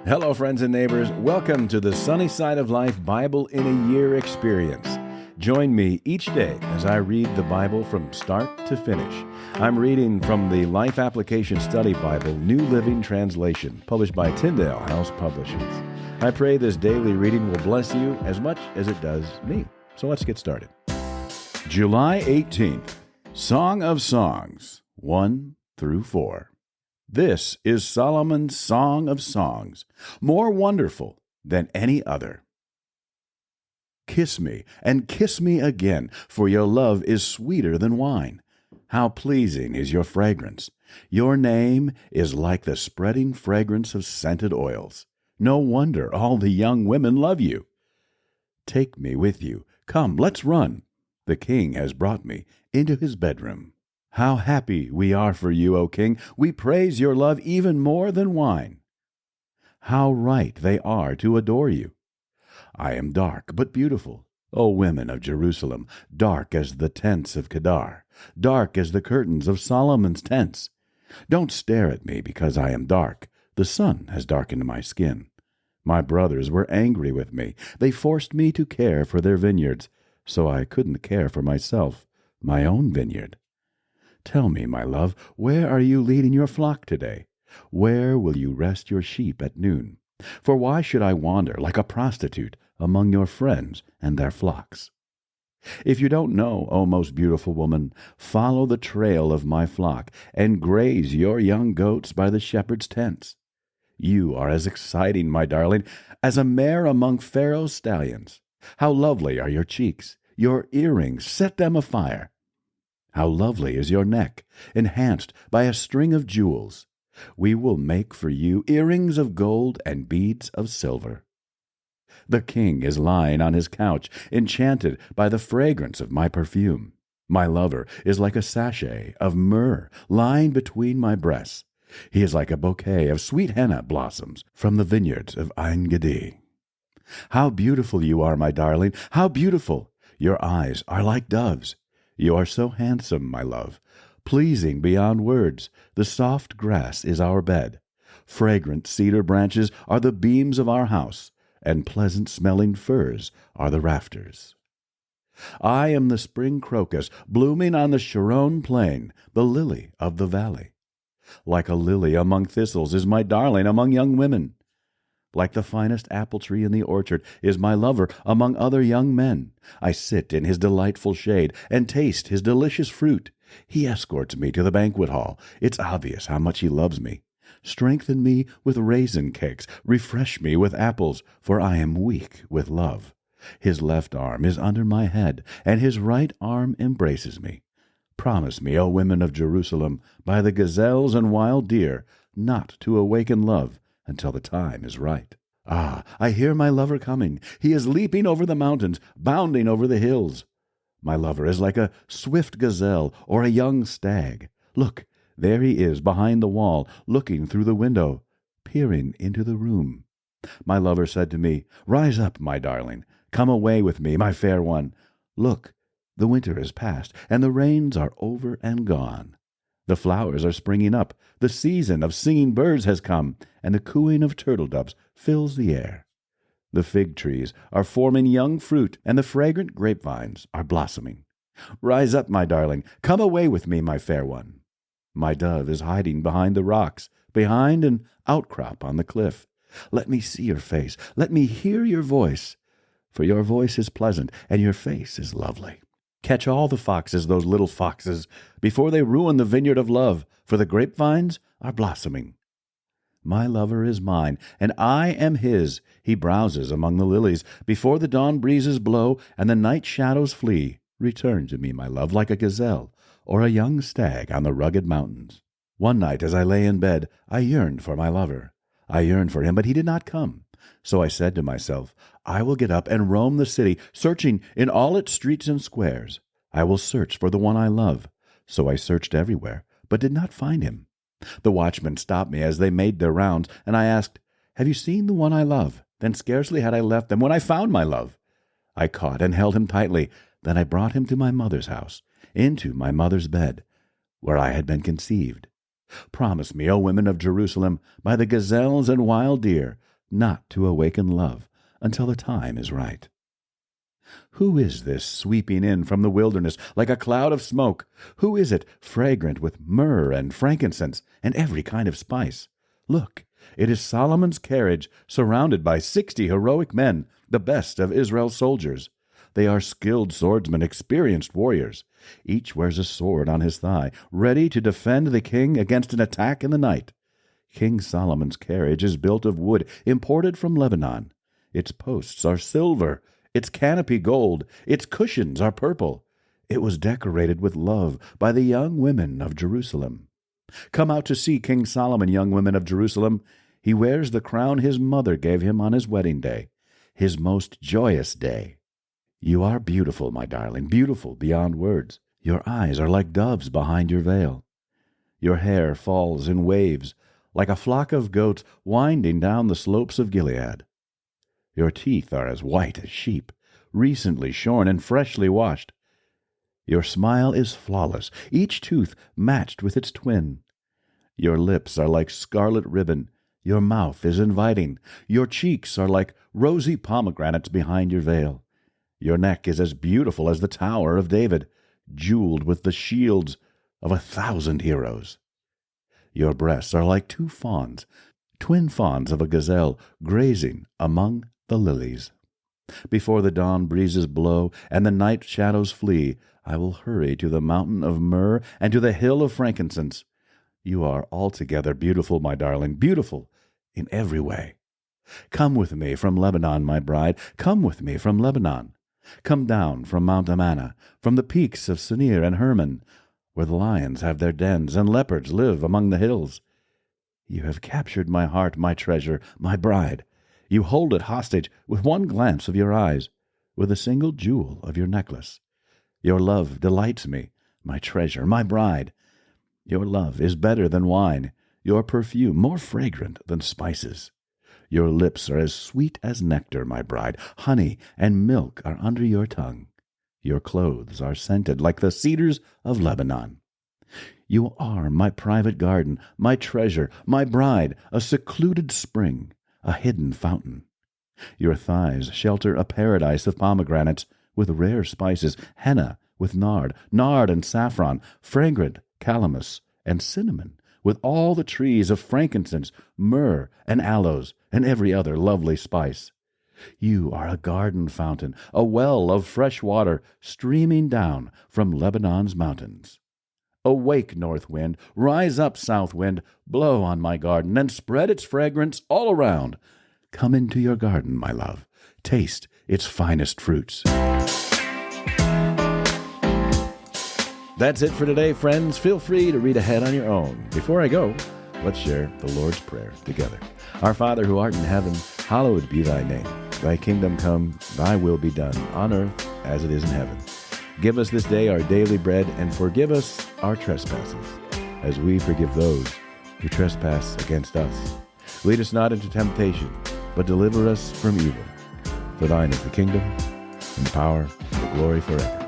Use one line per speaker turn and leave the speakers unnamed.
Hello, friends and neighbors. Welcome to the Sunny Side of Life Bible in a Year experience. Join me each day as I read the Bible from start to finish. I'm reading from the Life Application Study Bible, New Living Translation, published by Tyndale House Publishers. I pray this daily reading will bless you as much as it does me. So let's get started. July 18th, Song of Songs, 1 through 4. This is Solomon's Song of Songs, more wonderful than any other. Kiss me, and kiss me again, for your love is sweeter than wine. How pleasing is your fragrance! Your name is like the spreading fragrance of scented oils. No wonder all the young women love you. Take me with you. Come, let's run. The king has brought me into his bedroom. How happy we are for you, O king! We praise your love even more than wine. How right they are to adore you! I am dark but beautiful, O women of Jerusalem, dark as the tents of Kedar, dark as the curtains of Solomon's tents. Don't stare at me because I am dark. The sun has darkened my skin. My brothers were angry with me. They forced me to care for their vineyards, so I couldn't care for myself, my own vineyard. Tell me, my love, where are you leading your flock today? Where will you rest your sheep at noon? For why should I wander like a prostitute among your friends and their flocks? If you don't know, O most beautiful woman, follow the trail of my flock and graze your young goats by the shepherd's tents. You are as exciting, my darling, as a mare among Pharaoh's stallions. How lovely are your cheeks! Your earrings, set them afire. How lovely is your neck, enhanced by a string of jewels. We will make for you earrings of gold and beads of silver. The king is lying on his couch, enchanted by the fragrance of my perfume. My lover is like a sachet of myrrh lying between my breasts. He is like a bouquet of sweet henna blossoms from the vineyards of En-Gedi. How beautiful you are, my darling, how beautiful! Your eyes are like doves. You are so handsome, my love, pleasing beyond words. The soft grass is our bed. Fragrant cedar branches are the beams of our house, and pleasant-smelling firs are the rafters. I am the spring crocus blooming on the Sharon plain, the lily of the valley. Like a lily among thistles is my darling among young women. Like the finest apple tree in the orchard is my lover among other young men. I sit in his delightful shade and taste his delicious fruit. He escorts me to the banquet hall. It's obvious how much he loves me. Strengthen me with raisin cakes. Refresh me with apples, for I am weak with love. His left arm is under my head, and his right arm embraces me. Promise me, O women of Jerusalem, by the gazelles and wild deer, not to awaken love until the time is right. Ah, I hear my lover coming. He is leaping over the mountains, bounding over the hills. My lover is like a swift gazelle or a young stag. Look, there he is behind the wall, looking through the window, peering into the room. My lover said to me, Rise up, my darling. Come away with me, my fair one. Look, the winter is past, and the rains are over and gone. The flowers are springing up, the season of singing birds has come, and the cooing of turtle doves fills the air. The fig trees are forming young fruit, and the fragrant grapevines are blossoming. Rise up, my darling, come away with me, my fair one. My dove is hiding behind the rocks, behind an outcrop on the cliff. Let me see your face, let me hear your voice, for your voice is pleasant, and your face is lovely. Catch all the foxes, those little foxes, before they ruin the vineyard of love, for the grapevines are blossoming. My lover is mine, and I am his. He browses among the lilies. Before the dawn breezes blow and the night shadows flee, return to me, my love, like a gazelle or a young stag on the rugged mountains. One night as I lay in bed, I yearned for my lover. I yearned for him, but he did not come. So I said to myself, I will get up and roam the city, searching in all its streets and squares. I will search for the one I love. So I searched everywhere, but did not find him. The watchmen stopped me as they made their rounds, and I asked, Have you seen the one I love? Then scarcely had I left them when I found my love. I caught and held him tightly. Then I brought him to my mother's house, into my mother's bed, where I had been conceived. Promise me, O women of Jerusalem, by the gazelles and wild deer, not to awaken love until the time is right. Who is this sweeping in from the wilderness like a cloud of smoke? Who is it fragrant with myrrh and frankincense and every kind of spice? Look, it is Solomon's carriage surrounded by 60 heroic men, the best of Israel's soldiers. They are skilled swordsmen, experienced warriors. Each wears a sword on his thigh, ready to defend the king against an attack in the night. King Solomon's carriage is built of wood imported from Lebanon. Its posts are silver, its canopy gold, its cushions are purple. It was decorated with love by the young women of Jerusalem. Come out to see King Solomon, young women of Jerusalem. He wears the crown his mother gave him on his wedding day, his most joyous day. You are beautiful, my darling, beautiful beyond words. Your eyes are like doves behind your veil. Your hair falls in waves, like a flock of goats winding down the slopes of Gilead. Your teeth are as white as sheep, recently shorn and freshly washed. Your smile is flawless, each tooth matched with its twin. Your lips are like scarlet ribbon, your mouth is inviting, your cheeks are like rosy pomegranates behind your veil. Your neck is as beautiful as the Tower of David, jeweled with the shields of 1,000 heroes. Your breasts are like two fawns, twin fawns of a gazelle, grazing among the lilies. Before the dawn breezes blow and the night shadows flee, I will hurry to the mountain of myrrh and to the hill of frankincense. You are altogether beautiful, my darling, beautiful in every way. Come with me from Lebanon, my bride, come with me from Lebanon. Come down from Mount Amana, from the peaks of Senir and Hermon, where the lions have their dens and leopards live among the hills. You have captured my heart, my treasure, my bride. You hold it hostage with one glance of your eyes, with a single jewel of your necklace. Your love delights me, my treasure, my bride. Your love is better than wine, your perfume more fragrant than spices. Your lips are as sweet as nectar, my bride. Honey and milk are under your tongue. Your clothes are scented like the cedars of Lebanon. You are my private garden, my treasure, my bride, a secluded spring, a hidden fountain. Your thighs shelter a paradise of pomegranates with rare spices, henna with nard and saffron, fragrant calamus and cinnamon, with all the trees of frankincense, myrrh, and aloes, and every other lovely spice. You are a garden fountain, a well of fresh water streaming down from Lebanon's mountains. Awake, north wind, rise up, south wind, blow on my garden, and spread its fragrance all around. Come into your garden, my love, taste its finest fruits. That's it for today, friends. Feel free to read ahead on your own. Before I go, let's share the Lord's Prayer together. Our Father who art in heaven, hallowed be thy name. Thy kingdom come, thy will be done, on earth as it is in heaven. Give us this day our daily bread, and forgive us our trespasses, as we forgive those who trespass against us. Lead us not into temptation, but deliver us from evil. For thine is the kingdom, and the power, and the glory forever.